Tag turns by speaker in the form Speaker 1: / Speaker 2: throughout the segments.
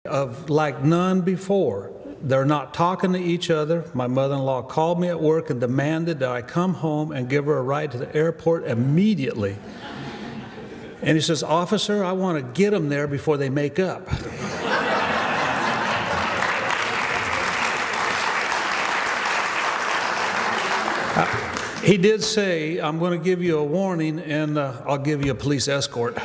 Speaker 1: of like none before. They're not talking to each other. My mother-in-law called me at work and demanded that I come home and give her a ride to the airport immediately. And he says, "Officer, I want to get them there before they make up." He did say, "I'm going to give you a warning and I'll give you a police escort."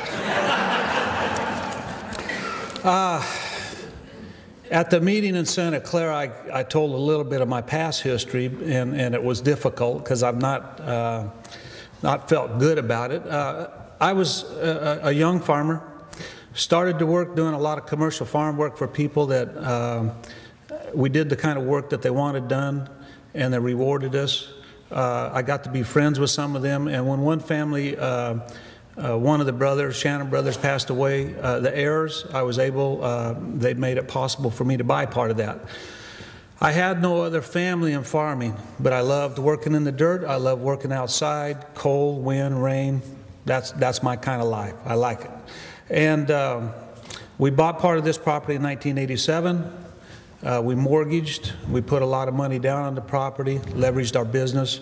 Speaker 1: At the meeting in Santa Clara, I told a little bit of my past history, and it was difficult because I've not felt good about it. I was a young farmer, started to work doing a lot of commercial farm work for people that we did the kind of work that they wanted done, and they rewarded us. I got to be friends with some of them, and when one family, one of the brothers, Shannon brothers, passed away, the heirs, I was able, they made it possible for me to buy part of that. I had no other family in farming, but I loved working in the dirt. I loved working outside, cold, wind, rain. That's my kind of life. I like it. And we bought part of this property in 1987. We mortgaged. We put a lot of money down on the property, leveraged our business.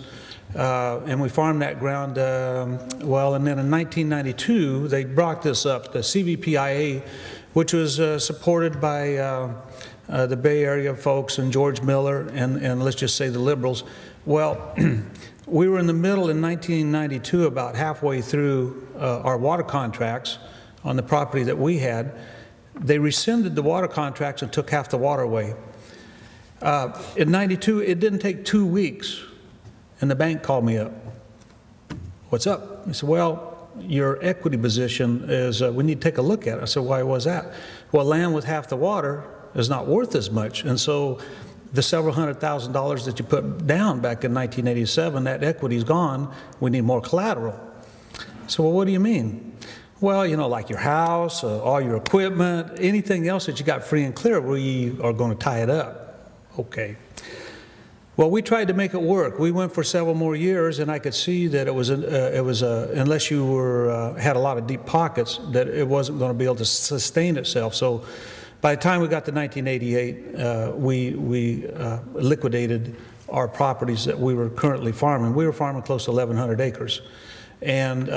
Speaker 1: And we farmed that ground, well, and then in 1992, they brought this up, the CVPIA, which was supported by the Bay Area folks and George Miller and let's just say the liberals. Well, we were in the middle in 1992, about halfway through our water contracts on the property that we had. They rescinded the water contracts and took half the water away. In 92, it didn't take 2 weeks. And the bank called me up. "What's up?" He said, "Well, your equity position is, we need to take a look at it." I said, "Why was that?" "Well, land with half the water is not worth as much. And so the several $100,000 that you put down back in 1987, that equity's gone. We need more collateral." I said, "Well, what do you mean?" "Well, you know, like your house, all your equipment, anything else that you got free and clear, we are going to tie it up." Okay. Well, we tried to make it work. We went for several more years, and I could see that it was unless you were had a lot of deep pockets, that it wasn't going to be able to sustain itself. So, by the time we got to 1988, we liquidated our properties that we were currently farming. We were farming close to 1,100 acres, and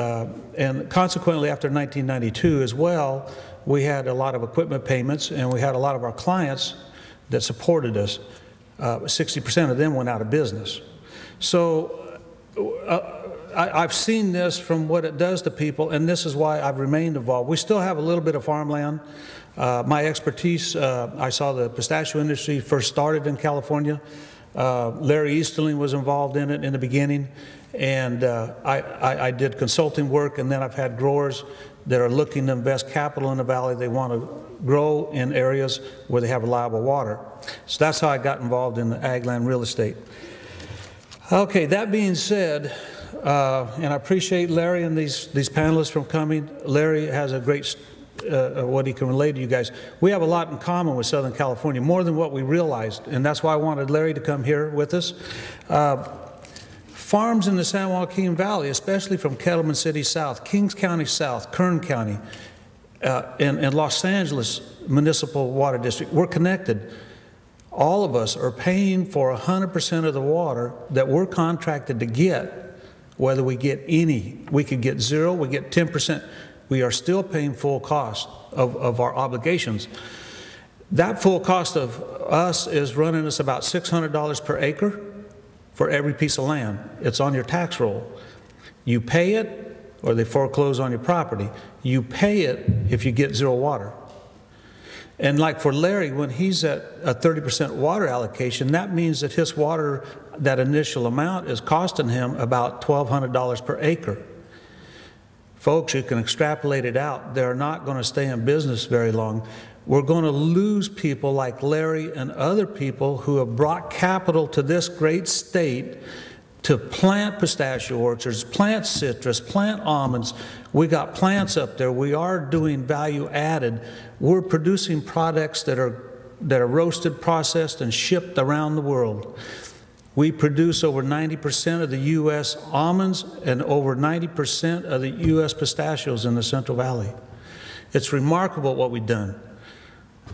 Speaker 1: consequently, after 1992 as well, we had a lot of equipment payments, and we had a lot of our clients that supported us. 60% of them went out of business. So I've seen this from what it does to people, and this is why I've remained involved. We still have a little bit of farmland. My expertise, I saw the pistachio industry first started in California. Larry Easterling was involved in it in the beginning, and I did consulting work, and then I've had growers that are looking to invest capital in the valley. They want to grow in areas where they have reliable water. So that's how I got involved in the ag land real estate. Okay, that being said, and I appreciate Larry and these panelists from coming. Larry has a great, what he can relate to you guys. We have a lot in common with Southern California, more than what we realized, and that's why I wanted Larry to come here with us. Farms in the San Joaquin Valley, especially from Kettleman City South, Kings County South, Kern County, and Los Angeles Municipal Water District, we're connected. All of us are paying for 100% of the water that we're contracted to get, whether we get any. We could get 0, we get 10%. We are still paying full cost of our obligations. That full cost of us is running us about $600 per acre for every piece of land. It's on your tax roll. You pay it, or they foreclose on your property. You pay it if you get 0 water. And like for Larry, when he's at a 30% water allocation, that means that his water, that initial amount, is costing him about $1,200 per acre. Folks, you can extrapolate it out. They're not going to stay in business very long. We're going to lose people like Larry and other people who have brought capital to this great state to plant pistachio orchards, plant citrus, plant almonds. We got plants up there. We are doing value added. We're producing products that are roasted, processed, and shipped around the world. We produce over 90% of the U.S. almonds and over 90% of the U.S. pistachios in the Central Valley. It's remarkable what we've done.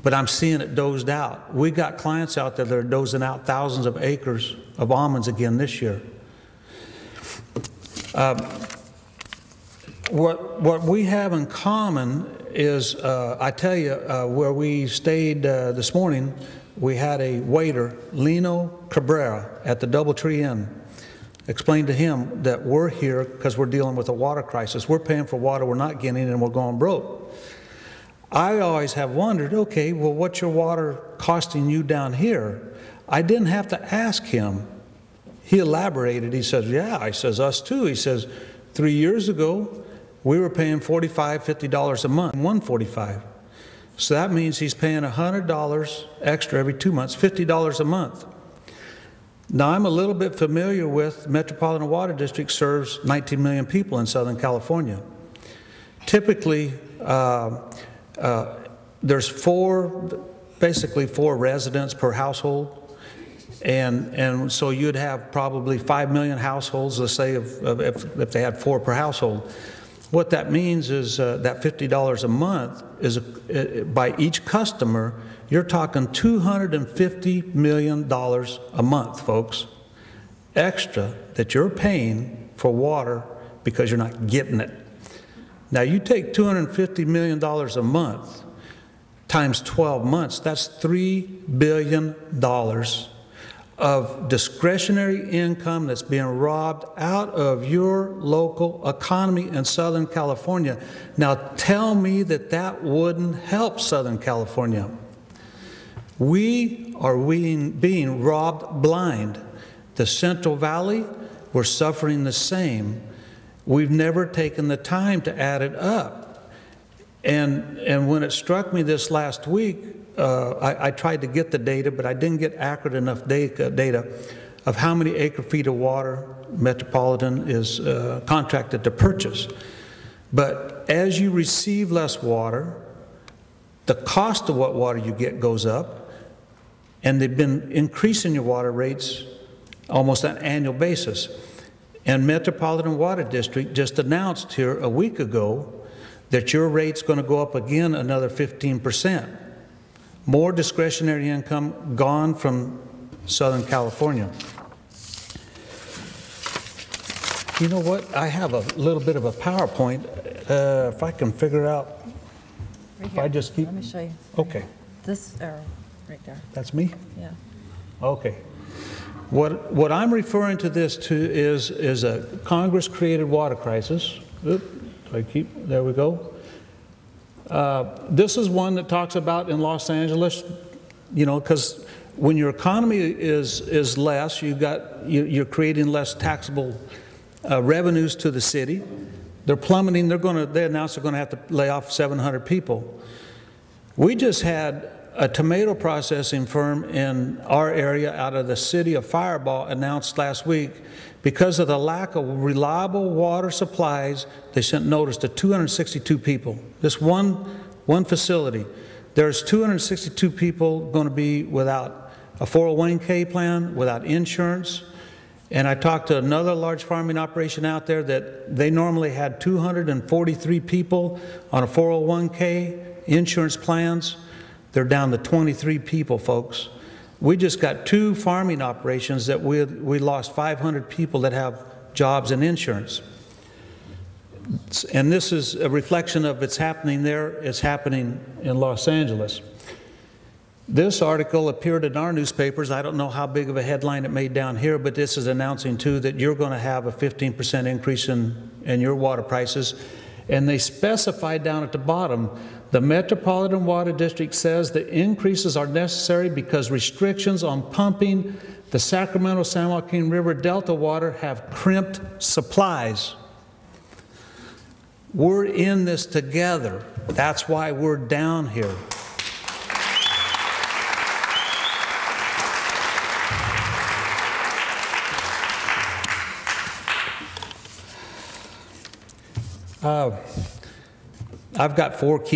Speaker 1: but I'm seeing it dozed out. We got clients out there that are dozing out thousands of acres of almonds again this year. What we have in common is, I tell you, where we stayed this morning, we had a waiter, Lino Cabrera, at the Doubletree Inn, explained to him that we're here because we're dealing with a water crisis. We're paying for water we're not getting, and we're going broke. I always have wondered, okay, well, what's your water costing you down here? I didn't have to ask him. He elaborated. He says, yeah. I says, us too. He says, 3 years ago, we were paying $45, $50 a month, $145. So that means he's paying $100 extra every 2 months, $50 a month. Now, I'm a little bit familiar with Metropolitan Water District serves 19 million people in Southern California. Typically, there's basically four residents per household. And so you'd have probably 5 million households, let's say, if they had 4 per household. What that means is that $50 a month is, by each customer, you're talking $250 million a month, folks, extra that you're paying for water because you're not getting it. Now, you take $250 million a month times 12 months, that's $3 billion of discretionary income that's being robbed out of your local economy in Southern California. Now, tell me that that wouldn't help Southern California. We are being robbed blind. The Central Valley, we're suffering the same. We've never taken the time to add it up. And when it struck me this last week, I tried to get the data, but I didn't get accurate enough data of how many acre-feet of water Metropolitan is contracted to purchase. But as you receive less water, the cost of what water you get goes up, and they've been increasing your water rates almost on an annual basis. And Metropolitan Water District just announced here a week ago that your rate's going to go up again another 15%. More discretionary income gone from Southern California. You know what? I have a little bit of a PowerPoint. If I can figure out,
Speaker 2: Right
Speaker 1: if I just keep.
Speaker 2: Let me show you.
Speaker 1: Okay.
Speaker 2: This arrow right there.
Speaker 1: That's me?
Speaker 2: Yeah.
Speaker 1: Okay. What I'm referring to this to is a Congress-created water crisis. Oop, there we go. This is one that talks about in Los Angeles, you know, because when your economy is less, you're creating less taxable revenues to the city. They're plummeting. They announced they're going to have to lay off 700 people. We just had a tomato processing firm in our area out of the city of Fireball announced last week, because of the lack of reliable water supplies, they sent notice to 262 people. This one facility. There's 262 people going to be without a 401k plan, without insurance. And I talked to another large farming operation out there that they normally had 243 people on a 401k insurance plans. They're down to 23 people, folks. We just got 2 farming operations that we lost 500 people that have jobs and insurance. And this is a reflection of it's happening there, it's happening in Los Angeles. This article appeared in our newspapers. I don't know how big of a headline it made down here, but this is announcing too that you're going to have a 15% increase in your water prices. And they specified down at the bottom, the Metropolitan Water District says the increases are necessary because restrictions on pumping the Sacramento-San Joaquin River Delta water have crimped supplies. We're in this together. That's why we're down here. I've got 4 key